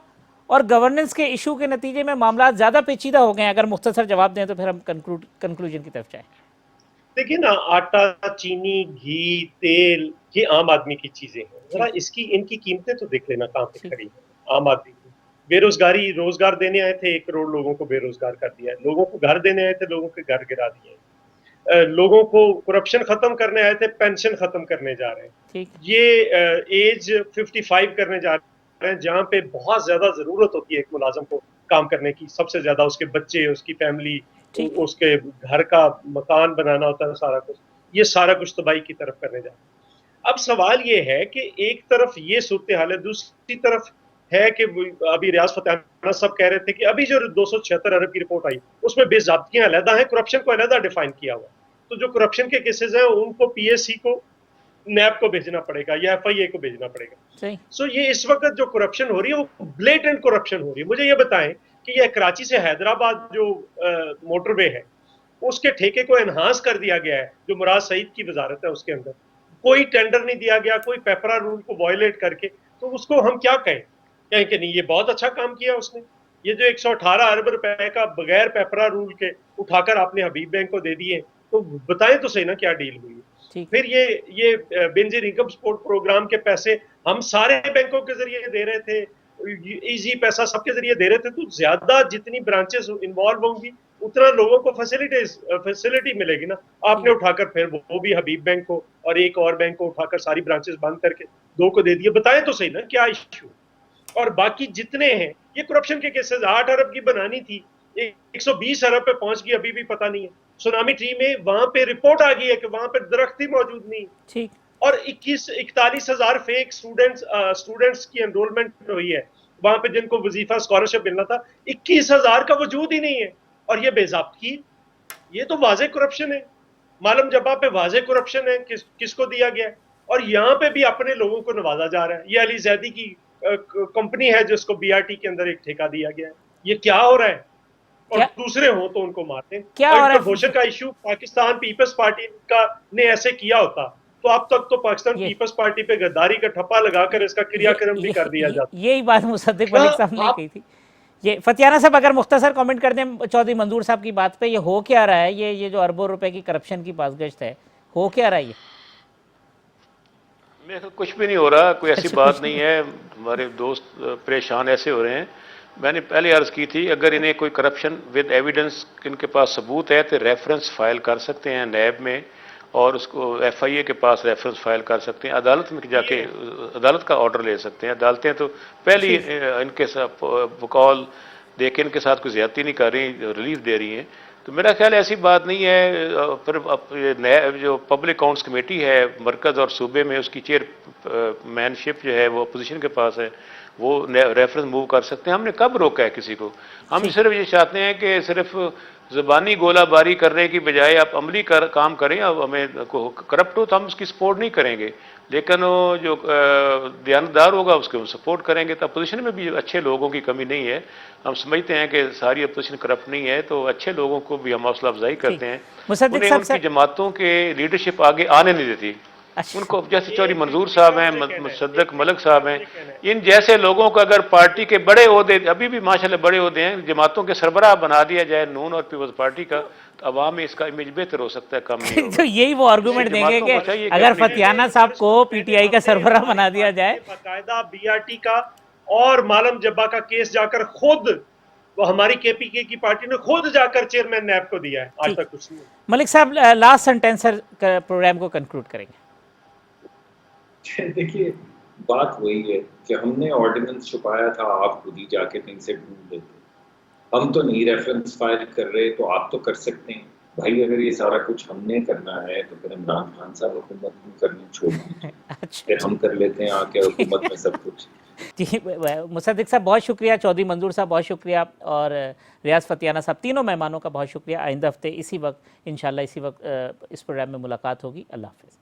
اور گورننس کے ایشو کے نتیجے میں معاملات زیادہ پیچیدہ ہو گئے ہیں. اگر مختصر جواب دیں تو پھر ہم کنکلوژن کی طرف جائیں. دیکھیں نا، آٹا، چینی، گھی، تیل، یہ عام آدمی کی چیزیں ہیں. ذرا ان کی قیمتیں تو دیکھ لینا کہاں پہ کھڑی ہیں. عام آدمی کی بے روزگاری، روزگار دینے آئے تھے 1 کروڑ لوگوں کو بے روزگار کر دیا ہے. لوگوں کو گھر دینے آئے تھے، لوگوں کے گھر گرا دیے ہیں. لوگوں کو کرپشن ختم کرنے آئے تھے، پینشن ختم کرنے جا رہے ہیں. یہ ایج 55 کرنے جا رہے ہیں، جہاں پہ بہت زیادہ ضرورت ہوتی ہے ایک ملازم کو کام کرنے کی، سب سے زیادہ اس کے بچے، اس کی فیملی، اس کے گھر کا مکان بنانا ہوتا ہے، سارا کچھ، یہ سارا کچھ تباہی کی طرف کرنے جا رہے ہیں. اب سوال یہ ہے کہ ایک طرف یہ صورتحال ہے، دوسری طرف ہے کہ ابھی ریاض فتح صاحب کہہ رہے تھے کہ ابھی جو 276 ارب کی رپورٹ آئی اس میں بے ضابطگیاں علیحدہ ہیں، کرپشن کو علیحدہ ڈیفائن کیا ہوا. تو جو کرپشن کے کیسز ہیں ان کو PSC کو نیب کو بھیجنا پڑے گا یا FIA کو بھیجنا پڑے گا. صحیح. یہ اس وقت جو کرپشن ہو رہی ہے وہ بلیٹنٹ کرپشن ہو رہی ہے. مجھے یہ بتائیں کہ یہ کراچی سے حیدرآباد جو موٹر وے ہے اس کے ٹھیکے کو انہانس کر دیا گیا ہے جو مراد سعید کی وزارت ہے, اس کے اندر کوئی ٹینڈر نہیں دیا گیا, کوئی پیپرا رول کو وائلیٹ کر کے, تو اس کو ہم کیا کہیں کہ نہیں یہ بہت اچھا کام کیا اس نے. یہ جو 118 ارب روپے کا بغیر پیپرا رول کے اٹھا کر آپ نے حبیب بینک کو دے دیے, تو بتائیں تو صحیح نا کیا ڈیل ہوئی ہے. پھر یہ بینظیر انکم سپورٹ پروگرام کے پیسے ہم سارے بینکوں کے ذریعے دے رہے تھے, ایزی پیسہ سب کے ذریعے دے رہے تھے, تو زیادہ جتنی برانچز انوالو ہوں گی اتنا لوگوں کو فیسلٹی ملے گی نا. آپ نے اٹھا کر پھر وہ بھی حبیب بینک کو اور ایک اور بینک کو اٹھا کر ساری برانچز بند کر کے 2 کو دے دیے. بتائیں تو صحیح نا کیا ایشو. اور باقی جتنے ہیں یہ کرپشن کے کیسز 8 ارب کی بنانی تھی 120 ارب پہ پہنچ گئی, ابھی بھی پتہ نہیں ہے. سونامی ٹری میں وہاں پہ رپورٹ آ گئی ہے کہ وہاں پہ درخت ہی موجود نہیں, اور 41,000 فیک اسٹوڈنٹس کی انرولمنٹ ہوئی ہے وہاں پہ جن کو وظیفہ اسکالرشپ ملنا تھا, 21,000 کا وجود ہی نہیں ہے, اور یہ بے ضابطگی. یہ تو واضح کرپشن ہے. معلوم جبا پہ واضح کرپشن ہے, کس کو دیا گیا ہے, اور یہاں پہ بھی اپنے لوگوں کو نوازا جا رہا ہے. یہ علی زیدی کی کمپنی ہے جس کو BRT کے اندر ایک ٹھیکہ دیا گیا ہے. یہ کیا ہو رہا ہے؟ اور دوسرے ہوں تو ان کو مارتے ہیں. اور انٹرفوشن کا ایشو پاکستان پیپلز پارٹی کا نے ایسے کیا ہوتا تو اب تک تو پاکستان پیپلز پارٹی پہ غداری کا ٹھپا لگا کر اس کا کریا کرم بھی کر دیا جاتا. یہی بات مصدق ملک صاحب نے کہی تھی. یہ فتیانہ صاحب اگر مختصر کامنٹ کر دیں چودھری منظور صاحب کی بات پہ, یہ ہو کیا رہا ہے, یہ جو اربوں روپے کی کرپشن کی پاسگشت ہے, ہو کیا رہا ہے؟ یہ میرے کچھ بھی نہیں ہو رہا, کوئی ایسی بات نہیں ہے. ہمارے دوست پریشان ایسے ہو رہے ہیں. میں نے پہلے عرض کی تھی اگر انہیں کوئی کرپشن ود ایویڈنس ان کے پاس ثبوت ہے تو ریفرنس فائل کر سکتے ہیں نیب میں, اور اس کو FIA کے پاس ریفرنس فائل کر سکتے ہیں, عدالت میں جا کے عدالت کا آرڈر لے سکتے ہیں. عدالتیں تو پہلی ان کے ساتھ بقول دے کے ان کے ساتھ کوئی زیادتی نہیں کر رہی, ریلیف دے رہی ہیں. تو میرا خیال ایسی بات نہیں ہے. پھر جو پبلک اکاؤنٹس کمیٹی ہے مرکز اور صوبے میں, اس کی چیئر مین شپ جو ہے وہ اپوزیشن کے پاس ہے, وہ ریفرنس موو کر سکتے ہیں. ہم نے کب روکا ہے کسی کو؟ ہم صرف یہ چاہتے ہیں کہ صرف زبانی گولہ باری کرنے کی بجائے آپ عملی کام کریں. اب ہمیں کرپٹ ہو تو ہم اس کی سپورٹ نہیں کریں گے, لیکن جو دیانتدار ہوگا اس کو ہم سپورٹ کریں گے. تو اپوزیشن میں بھی اچھے لوگوں کی کمی نہیں ہے. ہم سمجھتے ہیں کہ ساری اپوزیشن کرپٹ نہیں ہے, تو اچھے لوگوں کو بھی ہم حوصلہ افزائی کرتے ہیں. انہیں ان کی جماعتوں کے لیڈرشپ آگے آنے نہیں دیتی. ان کو جیسے چودھری منظور صاحب ہیں, مصدق ملک صاحب ہیں, ان جیسے لوگوں کو اگر پارٹی کے بڑے عہدے, ابھی بھی ماشاءاللہ بڑے عہدے ہیں, جماعتوں کے سربراہ بنا دیا جائے نون اور پیپلز پارٹی کا, تو عوام میں اس کا امیج بہتر ہو سکتا ہے, کم نہیں ہوگا. تو یہی وہ آرگومنٹ دیں گے کہ اگر فتیانہ صاحب کو PTI کا سربراہ بنا دیا جائے, باقاعدہ BRT کا اور معلم جبا کا کیس جا کر خود وہ ہماری KPK کی پارٹی نے خود جا کر چیئرمین نیب کو دیا ہے, آج تک کچھ نہیں. ملک صاحب لاسٹ سنٹینس پروگرام کو کنکلوڈ کریں گے. دیکھیے بات وہی ہے کہ ہم نے آرڈیننس چھپایا تھا, آپ خود ہی جا کے کہیں سے ڈھونڈ لیتے. ہم تو نہیں ریفرنس فائل کر رہے, تو آپ تو کر سکتے ہیں بھائی. اگر یہ سارا کچھ ہم نے کرنا ہے تو پھر عمران خان صاحب حکومت میں کرنی چھوڑ دیجیے, پھر ہم کر لیتے ہیں آ کے حکومت میں سب کچھ. جی مصدق صاحب بہت شکریہ, چودھری منظور صاحب بہت شکریہ, اور ریاض فتیانہ صاحب, تینوں مہمانوں کا بہت شکریہ. آئندہ ہفتے اسی وقت انشاءاللہ اسی وقت اس پروگرام میں ملاقات ہوگی. اللہ حافظ.